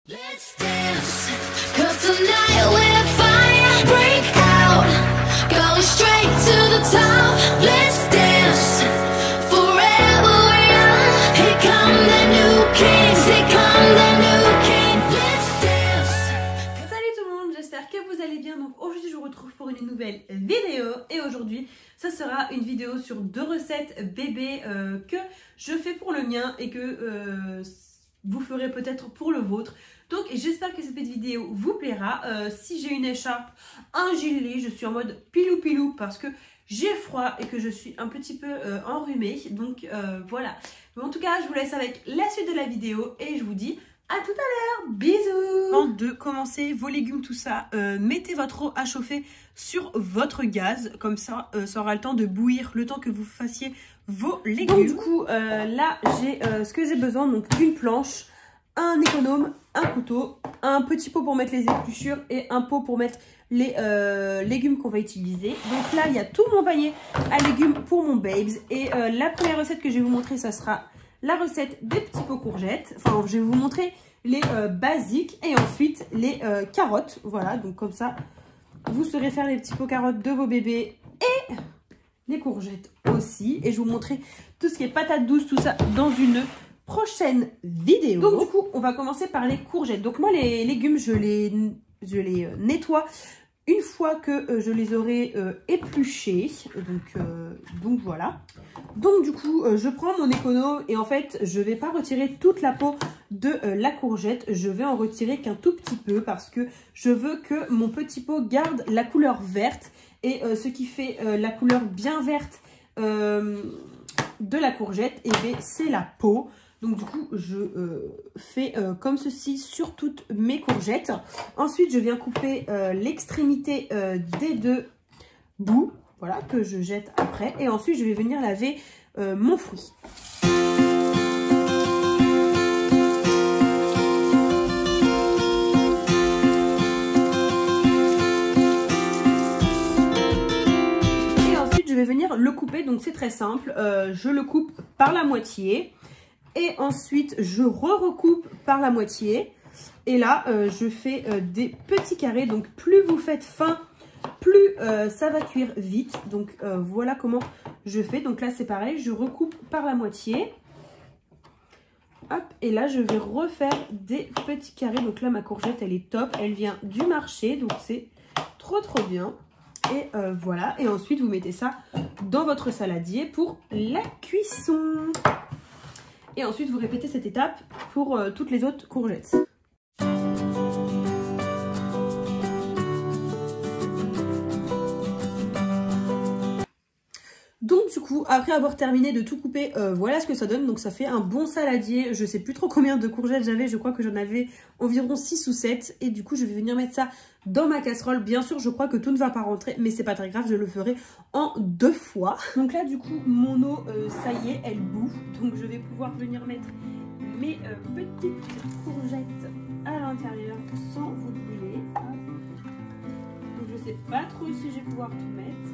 Let's dance, 'cause tonight we're fire, break out, going straight to the top. Let's dance, forever young. Here come the new kings, here come the new king. Let's dance. Salut tout le monde, j'espère que vous allez bien. Donc aujourd'hui je vous retrouve pour une nouvelle vidéo. Et aujourd'hui ça sera une vidéo sur 2 recettes bébés que je fais pour le mien et que vous ferez peut-être pour le vôtre. Donc j'espère que cette petite vidéo vous plaira. Si j'ai une écharpe, un gilet, je suis en mode pilou pilou parce que j'ai froid et que je suis un petit peu enrhumée. Donc voilà. Mais en tout cas, je vous laisse avec la suite de la vidéo et je vous dis à tout à l'heure. Bisous. Avant de commencer vos légumes, tout ça, mettez votre eau à chauffer sur votre gaz. Comme ça, ça aura le temps de bouillir le temps que vous fassiez vos légumes. Donc du coup, là, j'ai ce que j'ai besoin. Donc une planche, un économe, un couteau, un petit pot pour mettre les épluchures et un pot pour mettre les légumes qu'on va utiliser. Donc là, il y a tout mon panier à légumes pour mon babes. Et la première recette que je vais vous montrer, ça sera la recette des petits pots courgettes. Enfin, je vais vous montrer les basiques et ensuite les carottes. Voilà, donc comme ça, vous saurez faire les petits pots carottes de vos bébés et les courgettes aussi. Et je vais vous montrer tout ce qui est patates douces, tout ça dans une prochaine vidéo. Donc du coup, on va commencer par les courgettes. Donc moi, les légumes, je les nettoie une fois que je les aurai épluchés. Donc voilà. Donc du coup, je prends mon économe et en fait, je vais pas retirer toute la peau de la courgette. Je vais en retirer qu'un tout petit peu parce que je veux que mon petit pot garde la couleur verte. Et ce qui fait la couleur bien verte de la courgette, et bien c'est la peau. Donc du coup, je fais comme ceci sur toutes mes courgettes. Ensuite, je viens couper l'extrémité des 2 bouts, voilà, que je jette après. Et ensuite, je vais venir laver mon fruit. Et ensuite, je vais venir le couper. Donc c'est très simple. Je le coupe par la moitié. Et ensuite, je recoupe par la moitié. Et là, je fais des petits carrés. Donc, plus vous faites fin, plus ça va cuire vite. Donc, voilà comment je fais. Donc là, c'est pareil. Je recoupe par la moitié. Hop. Et là, je vais refaire des petits carrés. Donc là, ma courgette, elle est top. Elle vient du marché. Donc, c'est trop, trop bien. Et voilà. Et ensuite, vous mettez ça dans votre saladier pour la cuisson. Et ensuite, vous répétez cette étape pour toutes les autres courgettes. Donc du coup, après avoir terminé de tout couper, voilà ce que ça donne. Donc ça fait un bon saladier. Je sais plus trop combien de courgettes j'avais. Je crois que j'en avais environ 6 ou 7. Et du coup, je vais venir mettre ça dans ma casserole. Bien sûr, je crois que tout ne va pas rentrer, mais c'est pas très grave. Je le ferai en 2 fois. Donc là, du coup, mon eau, ça y est, elle bout. Donc je vais pouvoir venir mettre mes petites courgettes à l'intérieur sans vous brûler. Donc je sais pas trop si je vais pouvoir tout mettre.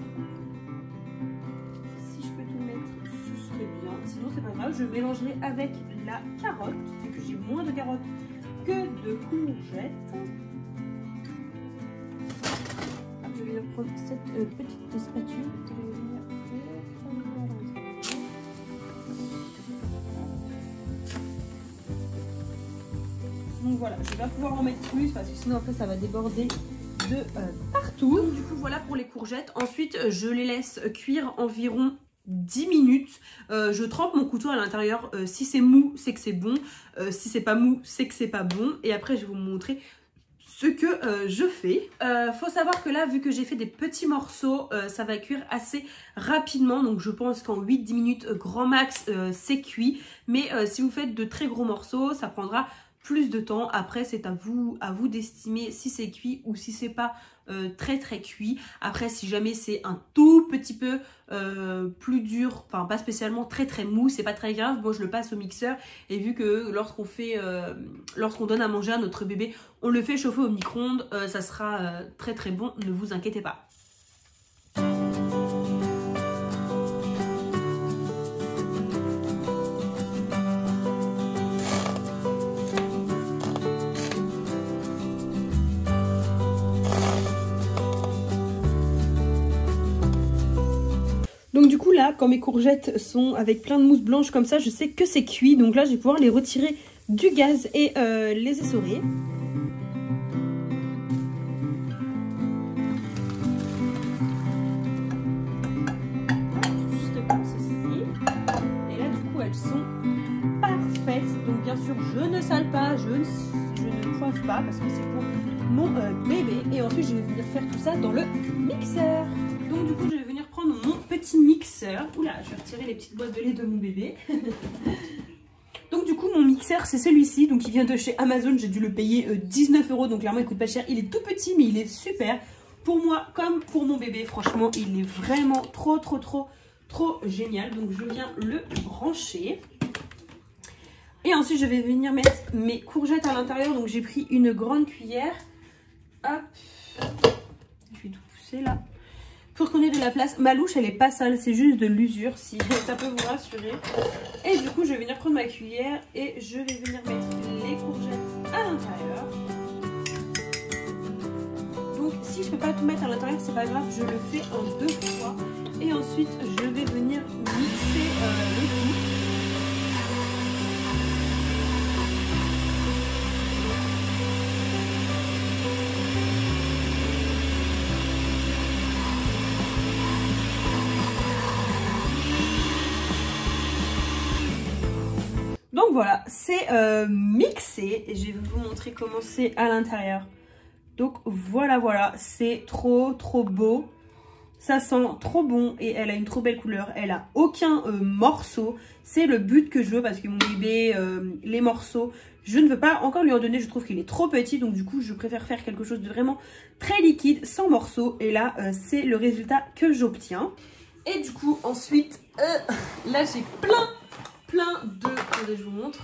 Ce serait bien, sinon c'est pas grave, je mélangerai avec la carotte, vu que j'ai moins de carottes que de courgettes. Je vais prendre cette petite spatule. Donc voilà, je vais pas pouvoir en mettre plus parce que sinon après ça va déborder de partout. Donc, du coup voilà pour les courgettes. Ensuite je les laisse cuire environ 10 minutes. Je trempe mon couteau à l'intérieur. Si c'est mou, c'est que c'est bon. Si c'est pas mou, c'est que c'est pas bon. Et après, je vais vous montrer ce que je fais. Faut savoir que là, vu que j'ai fait des petits morceaux, ça va cuire assez rapidement. Donc, je pense qu'en 8-10 minutes, grand max, c'est cuit. Mais si vous faites de très gros morceaux, ça prendra plus de temps. Après, c'est à vous d'estimer si c'est cuit ou si c'est pas très très cuit. Après, si jamais c'est un tout petit peu plus dur, enfin pas spécialement très très mou, c'est pas très grave. Moi, je le passe au mixeur et vu que lorsqu'on donne à manger à notre bébé, on le fait chauffer au micro-ondes, ça sera très très bon. Ne vous inquiétez pas. là, quand mes courgettes sont avec plein de mousse blanche comme ça, je sais que c'est cuit. Donc là, je vais pouvoir les retirer du gaz et les essorer. Juste comme ceci. Et là, du coup, elles sont parfaites. Donc bien sûr, je ne sale pas, je ne coiffe pas parce que c'est pour mon bébé. Et ensuite, je vais venir faire tout ça dans le mixeur. Donc du coup, je vais venir prendre mon petit mixeur. Oula, je vais retirer les petites boîtes de lait de mon bébé. Donc du coup, mon mixeur, c'est celui-ci. Donc il vient de chez Amazon. J'ai dû le payer 19 €. Donc clairement, il coûte pas cher. Il est tout petit, mais il est super. Pour moi, comme pour mon bébé, franchement, il est vraiment trop génial. Donc je viens le brancher. Et ensuite, je vais venir mettre mes courgettes à l'intérieur. Donc j'ai pris une grande cuillère. Hop. Je vais tout pousser là. Pour qu'on ait de la place. Ma louche, elle est pas sale, c'est juste de l'usure, si ça peut vous rassurer. Et du coup, je vais venir prendre ma cuillère et je vais venir mettre les courgettes à l'intérieur. Donc, si je peux pas tout mettre à l'intérieur, c'est pas grave, je le fais en 2 fois. Et ensuite, je vais venir mixer le tout. Donc voilà, c'est mixé et je vais vous montrer comment c'est à l'intérieur. Donc voilà, c'est trop beau. Ça sent trop bon et elle a une trop belle couleur. Elle a aucun morceau. C'est le but que je veux parce que mon bébé, les morceaux, je ne veux pas encore lui en donner. Je trouve qu'il est trop petit. Donc du coup, je préfère faire quelque chose de vraiment très liquide, sans morceaux. Et là, c'est le résultat que j'obtiens. Et du coup, ensuite, là, j'ai plein de... Attendez, je vous montre.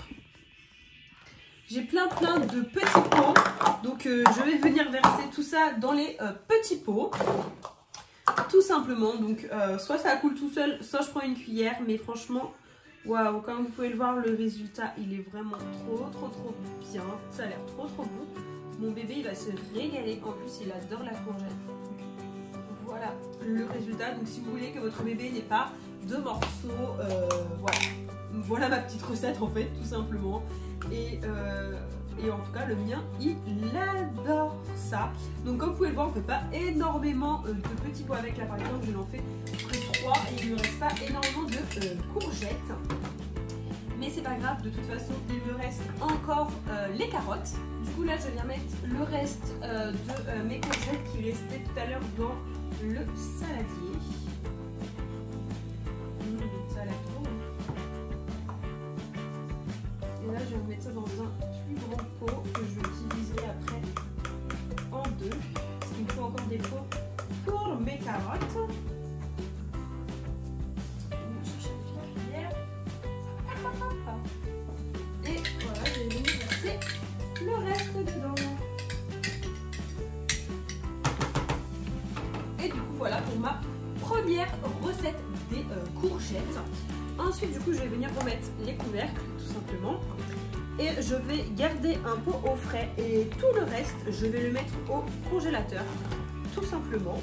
J'ai plein de petits pots. Donc, je vais venir verser tout ça dans les petits pots. Tout simplement. Donc, soit ça coule tout seul, soit je prends une cuillère. Mais franchement, waouh, comme vous pouvez le voir, le résultat, il est vraiment trop bien. Ça a l'air trop bon. Mon bébé, il va se régaler. En plus, il adore la courgette. Voilà le résultat. Donc, si vous voulez que votre bébé n'ait pas de morceaux, voilà ma petite recette en fait, tout simplement. Et en tout cas, le mien, il adore ça. Donc, comme vous pouvez le voir, on ne fait pas énormément de petits pois avec. Là, par exemple, je n'en fais que 3 et il ne me reste pas énormément de courgettes. Mais c'est pas grave, de toute façon, il me reste encore les carottes. Du coup, là, je viens mettre le reste de mes courgettes qui restaient tout à l'heure dans le saladier. Ça a l'air trop bon. Et là, je vais mettre ça dans un plus grand pot que je diviserai après en 2. Parce qu'il me faut encore des pots pour mes carottes. Je vais chercher une petite cuillère. Et voilà, je vais venir verser le reste dedans. Et du coup, voilà pour ma première recette des courgettes. Ensuite, du coup, je vais venir remettre les couvercles, tout simplement. Et je vais garder un pot au frais. Et tout le reste, je vais le mettre au congélateur, tout simplement.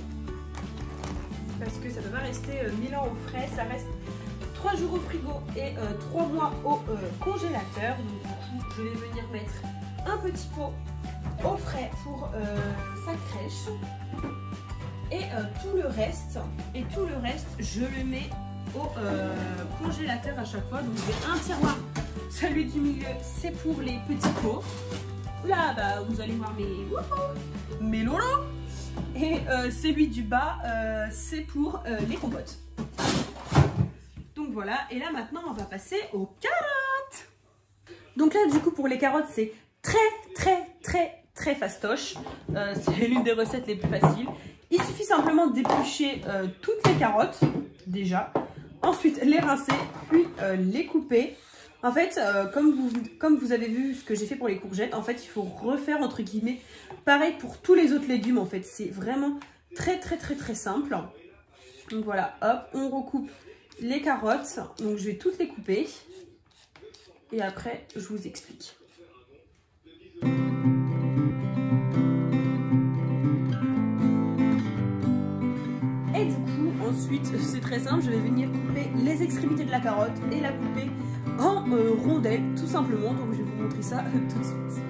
Parce que ça ne peut pas rester 1000 ans au frais. Ça reste 3 jours au frigo et 3 mois au congélateur. Donc, du coup, je vais venir mettre un petit pot au frais pour sa crèche. Et tout le reste, je le mets au congélateur à chaque fois. Donc j'ai un tiroir, celui du milieu, c'est pour les petits pots. Là, bah, vous allez voir mes lolos. Et celui du bas, c'est pour les compotes. Donc voilà, et là maintenant, on va passer aux carottes. Donc là, du coup, pour les carottes, c'est très fastoche. C'est l'une des recettes les plus faciles. Il suffit simplement d'éplucher toutes les carottes, déjà. Ensuite, les rincer, puis les couper. En fait, comme vous avez vu ce que j'ai fait pour les courgettes, en fait, il faut refaire, entre guillemets, pareil pour tous les autres légumes, en fait. C'est vraiment très simple. Donc voilà, hop, on recoupe les carottes. Donc, je vais toutes les couper. Et après, je vous explique. Et du coup, ensuite, c'est très simple, je vais venir couper les extrémités de la carotte et la couper en rondelles tout simplement. Donc je vais vous montrer ça tout de suite.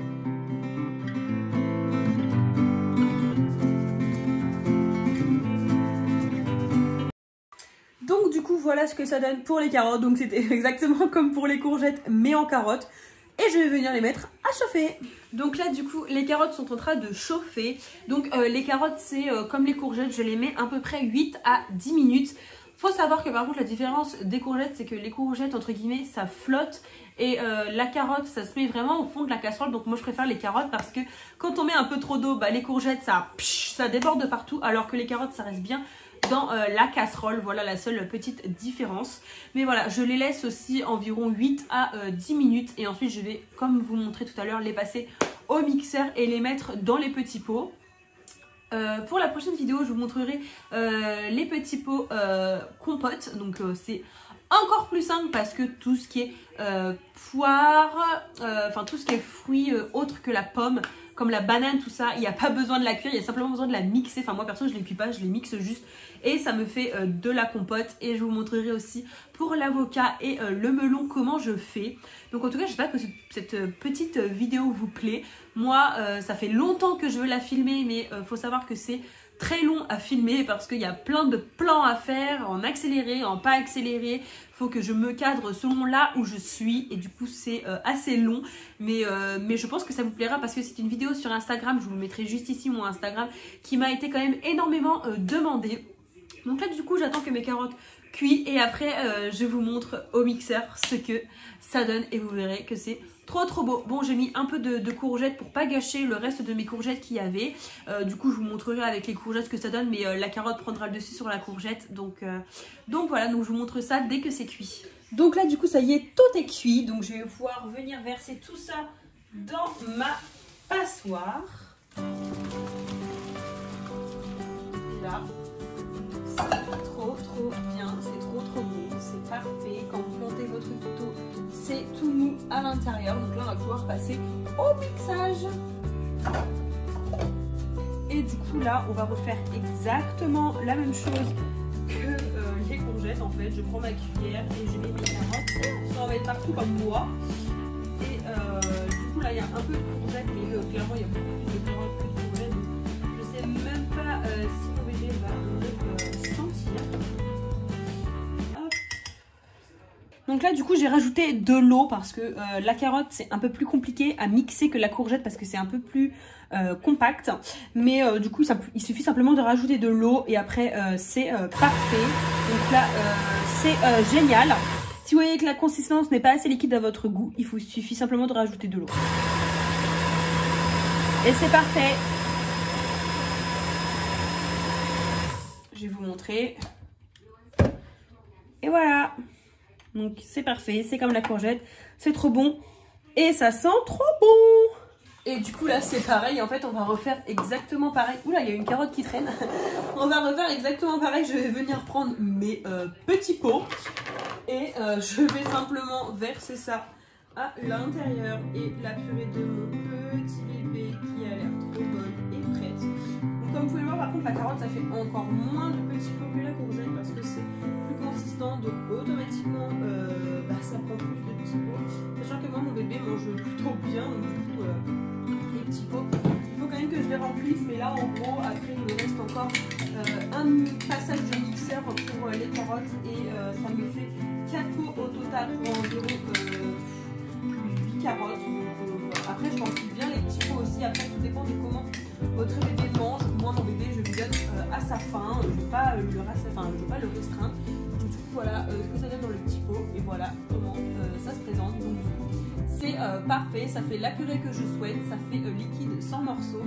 Donc du coup voilà ce que ça donne pour les carottes. Donc c'était exactement comme pour les courgettes mais en carottes. Et je vais venir les mettre à chauffer. Donc là du coup les carottes sont en train de chauffer. Donc les carottes c'est comme les courgettes, je les mets à peu près 8 à 10 minutes. Faut savoir que par contre la différence des courgettes c'est que les courgettes entre guillemets ça flotte. Et la carotte ça se met vraiment au fond de la casserole. Donc moi je préfère les carottes parce que quand on met un peu trop d'eau, bah, les courgettes ça déborde partout. Alors que les carottes ça reste bien dans la casserole. Voilà la seule petite différence. Mais voilà, je les laisse aussi environ 8 à 10 minutes. Et ensuite je vais, comme vous montrer tout à l'heure, les passer au mixeur et les mettre dans les petits pots. Pour la prochaine vidéo je vous montrerai les petits pots compote. Donc c'est encore plus simple parce que tout ce qui est poire, enfin tout ce qui est fruits autres que la pomme, comme la banane, tout ça, il n'y a pas besoin de la cuire, il y a simplement besoin de la mixer. Enfin moi perso je ne les cuis pas, je les mixe juste et ça me fait de la compote. Et je vous montrerai aussi pour l'avocat et le melon comment je fais. Donc en tout cas j'espère que cette petite vidéo vous plaît. Moi ça fait longtemps que je veux la filmer, mais faut savoir que c'est très long à filmer parce qu'il y a plein de plans à faire en accéléré, en pas accéléré. Faut que je me cadre selon là où je suis et du coup c'est assez long, mais je pense que ça vous plaira parce que c'est une vidéo sur Instagram. Je vous mettrai juste ici mon Instagram qui m'a été quand même énormément demandé. Donc là du coup j'attends que mes carottes cuisent et après je vous montre au mixeur ce que ça donne et vous verrez que c'est trop beau. Bon j'ai mis un peu de courgettes pour pas gâcher le reste de mes courgettes qu'il y avait. Du coup je vous montrerai avec les courgettes ce que ça donne, mais la carotte prendra le dessus sur la courgette. Donc voilà, donc je vous montre ça dès que c'est cuit. Donc là du coup ça y est, tout est cuit. Donc je vais pouvoir venir verser tout ça dans ma passoire. Là. C'est trop bien, c'est trop bon, c'est parfait. Quand vous plantez votre couteau, c'est tout mou à l'intérieur. Donc là on va pouvoir passer au mixage. Et du coup là on va refaire exactement la même chose que les courgettes en fait. Je prends ma cuillère et je mets mes carottes. Ça va être partout comme moi. Et du coup là il y a un peu de courgettes, mais clairement il y a beaucoup plus de carottes que de courgettes. Donc je sais même pas si mon bébé va le sentir. Hop. Donc là du coup j'ai rajouté de l'eau parce que la carotte c'est un peu plus compliqué à mixer que la courgette parce que c'est un peu plus compact. Mais du coup il suffit simplement de rajouter de l'eau et après c'est parfait. Donc là c'est génial. Si vous voyez que la consistance n'est pas assez liquide à votre goût, il suffit simplement de rajouter de l'eau. Et c'est parfait. Je vais vous montrer. Et voilà. Donc c'est parfait, c'est comme la courgette. C'est trop bon. Et ça sent trop bon. Et du coup là c'est pareil, en fait on va refaire exactement pareil. Oula, il y a une carotte qui traîne. On va refaire exactement pareil. Je vais venir prendre mes petits pots. Et je vais simplement verser ça à l'intérieur. Et la purée de mon petit bébé qui a l'air trop bonne est prête. Donc comme vous pouvez le voir par contre la carotte ça fait encore moins de petits pots que la courgette parce que c'est plus consistant. Donc automatiquement ça prend plus de petits pots. Sachant que moi mon bébé mange plutôt bien. Donc du coup les petits pots, il faut quand même que je les remplisse. Mais là en gros après il me reste encore un passage de mixeur pour les carottes. Et ça me fait 4 pots au total pour environ 8 carottes. Donc, après je remplis bien les petits pots aussi. Après tout dépend de comment votre bébé mange. Moi mon bébé je lui donne à sa faim. Je ne vais pas le restreindre. Donc du coup voilà ce que ça donne dans le petit pot. Et voilà comment ça se présente. Donc du coup c'est parfait. Ça fait la purée que je souhaite. Ça fait liquide sans morceaux.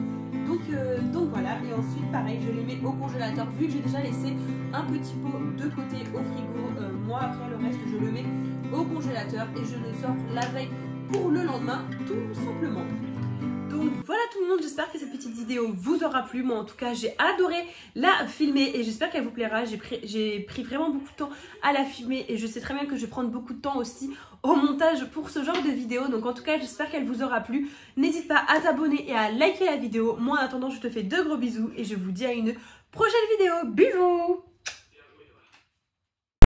Donc voilà. Et ensuite pareil je les mets au congélateur. Vu que j'ai déjà laissé un petit pot de côté au frigo, moi après le reste je le mets au congélateur et je le sors la veille pour le lendemain tout simplement. Donc voilà tout le monde, j'espère que cette petite vidéo vous aura plu. Moi en tout cas j'ai adoré la filmer et j'espère qu'elle vous plaira. J'ai pris vraiment beaucoup de temps à la filmer et je sais très bien que je vais prendre beaucoup de temps aussi au montage pour ce genre de vidéo. Donc en tout cas j'espère qu'elle vous aura plu. N'hésite pas à t'abonner et à liker la vidéo. Moi en attendant je te fais de gros bisous et je vous dis à une prochaine vidéo. Bisous.